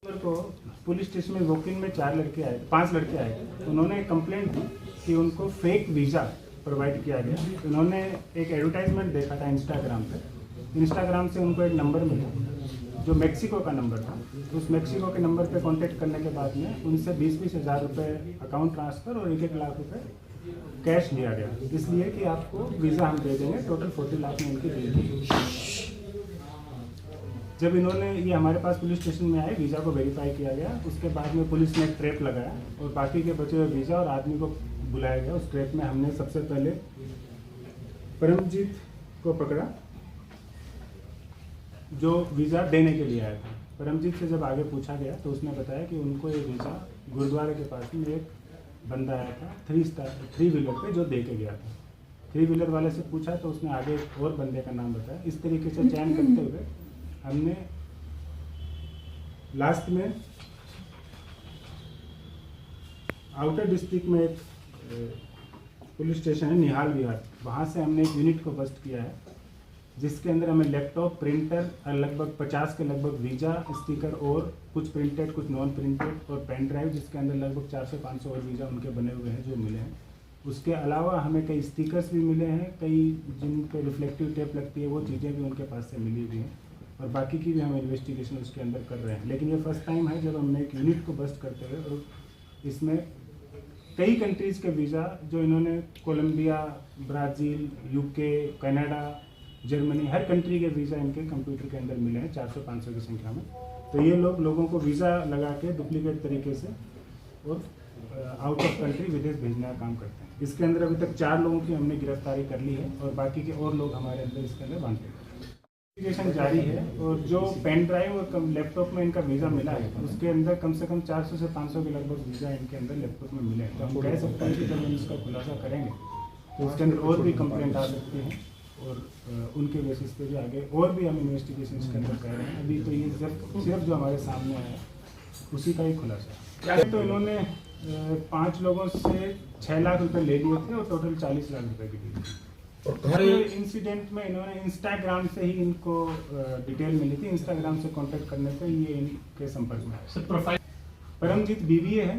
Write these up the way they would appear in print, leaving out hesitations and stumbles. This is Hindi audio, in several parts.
को पुलिस स्टेशन में वॉकिंग में 5 लड़के आए थे। उन्होंने कंप्लेंट की कि उनको फेक वीज़ा प्रोवाइड किया गया। उन्होंने एक एडवर्टाइजमेंट देखा था इंस्टाग्राम से उनको एक नंबर मिला जो मेक्सिको का नंबर था। उस मेक्सिको के नंबर पे कांटेक्ट करने के बाद में उनसे 20-20 हज़ार रुपये अकाउंट ट्रांसफ़र और 1-1 लाख रुपए कैश लिया गया, इसलिए कि आपको वीज़ा हम दे देंगे। टोटल 40 लाख में उनकी डील थी। जब इन्होंने ये हमारे पास पुलिस स्टेशन में आए, वीज़ा को वेरीफाई किया गया। उसके बाद में पुलिस ने एक ट्रैप लगाया और बाकी के बचे हुए वीज़ा और आदमी को बुलाया गया। उस ट्रैप में हमने सबसे पहले परमजीत को पकड़ा जो वीज़ा देने के लिए आया था। परमजीत से जब आगे पूछा गया तो उसने बताया कि उनको ये वीज़ा गुरुद्वारे के पास में एक बंदा आया था 3 व्हीलर पे जो दे के गया था। 3 व्हीलर वाले से पूछा तो उसने आगे और बंदे का नाम बताया। इस तरीके से चयन करते हुए हमने लास्ट में आउटर डिस्ट्रिक्ट में एक पुलिस स्टेशन है निहाल विहार, वहाँ से हमने एक यूनिट को बस्ट किया है जिसके अंदर हमें लैपटॉप, प्रिंटर और लगभग 50 के लगभग वीज़ा स्टिकर और कुछ प्रिंटेड कुछ नॉन प्रिंटेड और पेन ड्राइव जिसके अंदर लगभग 400-500 और वीज़ा उनके बने हुए हैं जो मिले हैं। उसके अलावा हमें कई स्टिकर्स भी मिले हैं, कई जिन पे रिफ्लेक्टिव टेप लगती है वो चीज़ें भी उनके पास से मिली हुई हैं और बाकी की भी हम इन्वेस्टिगेशन उसके अंदर कर रहे हैं। लेकिन ये फर्स्ट टाइम है जब हमने एक यूनिट को बस्ट करते हुए और इसमें कई कंट्रीज़ के वीज़ा जो इन्होंने Colombia, Brazil, UK, Canada, Germany, हर कंट्री के वीज़ा इनके कंप्यूटर के अंदर मिले हैं 400-500 की संख्या में। तो ये लोगों को वीज़ा लगा के डुप्लीकेट तरीके से और आउट ऑफ कंट्री विदेश भेजने का काम करते हैं। इसके अंदर अभी तक 4 लोगों की हमने गिरफ्तारी कर ली है और बाकी के और लोग हमारे अंदर इसके अंदर वांटेड हैं। इन्वेस्टिगेशन जारी है और जो पेन ड्राइव और लैपटॉप में इनका वीज़ा मिला है उसके अंदर कम से कम 400 से 500 के लगभग वीज़ा इनके अंदर लैपटॉप में मिले हैं। तो हम कह सकते हैं कि जब हम इसका खुलासा करेंगे तो इसके अंदर और भी कंप्लेंट आ सकती हैं और उनके बेसिस पे भी आगे और भी हम इन्वेस्टिगेशन इसके अंदर कर रहे हैं। अभी तो ये सिर्फ जो हमारे सामने आया उसी का ही खुलासा है। तो इन्होंने 5 लोगों से 6 लाख रुपए ले लिए थे और टोटल 40 लाख रुपए की दी थी। हर इंसिडेंट में इन्होंने इंस्टाग्राम से ही इनको डिटेल मिली थी। इंस्टाग्राम से कांटेक्ट करने पे ये इनके संपर्क में आया। परमजीत बीबीए है,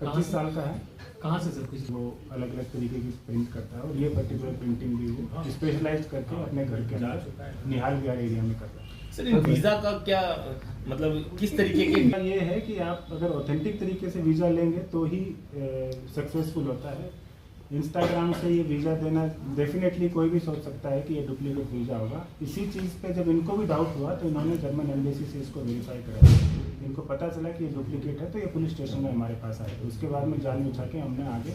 25 साल का है। कहाँ से सर कुछ वो अलग अलग तरीके की प्रिंट करता है और ये पर्टिकुलर प्रिंटिंग भी वो स्पेशलाइज करके अपने घर के अंदर निहाल विहार एरिया में करता है। सर वीज़ा का क्या मतलब किस तरीके के ये है कि आप अगर ऑथेंटिक तरीके से वीज़ा लेंगे तो ही सक्सेसफुल होता है। इंस्टाग्राम से ये वीज़ा देना डेफिनेटली कोई भी सोच सकता है कि ये डुप्लीकेट वीज़ा होगा। इसी चीज़ पे जब इनको भी डाउट हुआ तो इन्होंने जर्मन एम्बेसी से इसको वेरीफाई कराया। इनको पता चला कि ये डुप्लीकेट है तो ये पुलिस स्टेशन में हमारे पास आए। उसके बाद में जान बिछा के हमने आगे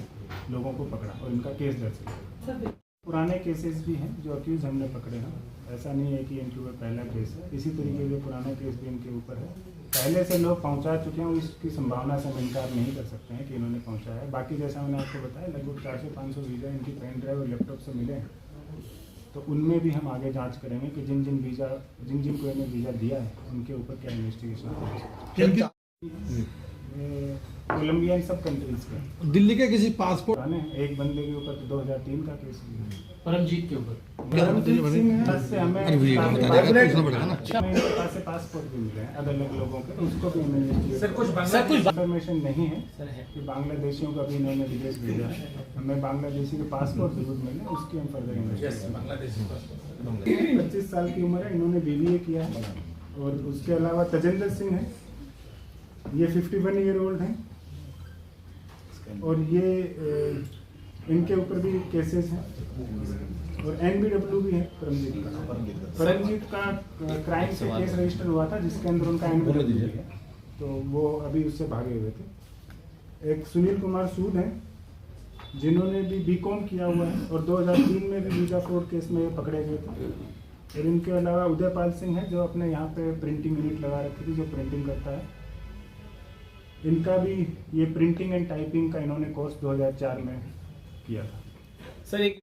लोगों को पकड़ा और इनका केस दर्ज किया। पुराने केसेस भी हैं जो अक्यूज हमने पकड़े हैं। ऐसा नहीं है कि इनके ऊपर पहला केस है, इसी तरीके के पुराना केस भी इनके ऊपर है। पहले से लोग पहुंचा चुके हैं, इसकी संभावना से हम इनकार नहीं कर सकते हैं कि इन्होंने पहुंचाया है। बाकी जैसा मैंने आपको बताया लगभग 400-500 वीज़ा इनकी पेन ड्राइव और लैपटॉप से मिले हैं। तो उनमें भी हम आगे जांच करेंगे कि जिन जिन को इन्हें वीज़ा दिया है उनके ऊपर क्या इन्वेस्टिगेशन है। कोलंबिया इन सब कंट्रीज के दिल्ली के किसी पासपोर्ट एक बंदे के ऊपर 2003 का केस है परमजीत के ऊपर। परमजीत सिंह से हमें पासपोर्ट भी मिले हैं अलग अलग लोगों के, उसको भी हमें सर कुछ इन्फॉर्मेशन नहीं है कि बांग्लादेशियों का भी इन्होंने विदेश भेजा है। हमें बांग्लादेशी के पासपोर्ट जरूर मिले, उसकी हम फर्दर इन्वेस्टिगेशन। 25 साल की उम्र है, इन्होंने BBA किया है। और उसके अलावा तजेंद्र सिंह है, ये 51 ईयर ओल्ड हैं और ये इनके ऊपर भी केसेस हैं और NBW भी है परमजीत का क्राइम से केस रजिस्टर हुआ था जिसके अंदर उनका NBW भी है, तो वो अभी उससे भागे हुए थे। एक सुनील कुमार सूद हैं जिन्होंने भी BCom किया हुआ है और 2003 में भी वीज़ा फ्रॉड केस में पकड़े गए थे। और इनके अलावा उदयपाल सिंह है जो अपने यहाँ पे प्रिंटिंग यूनिट लगा रखी थी, जो प्रिंटिंग करता है। इनका भी ये प्रिंटिंग एंड टाइपिंग का इन्होंने कोर्स 2004 में किया था। सर एक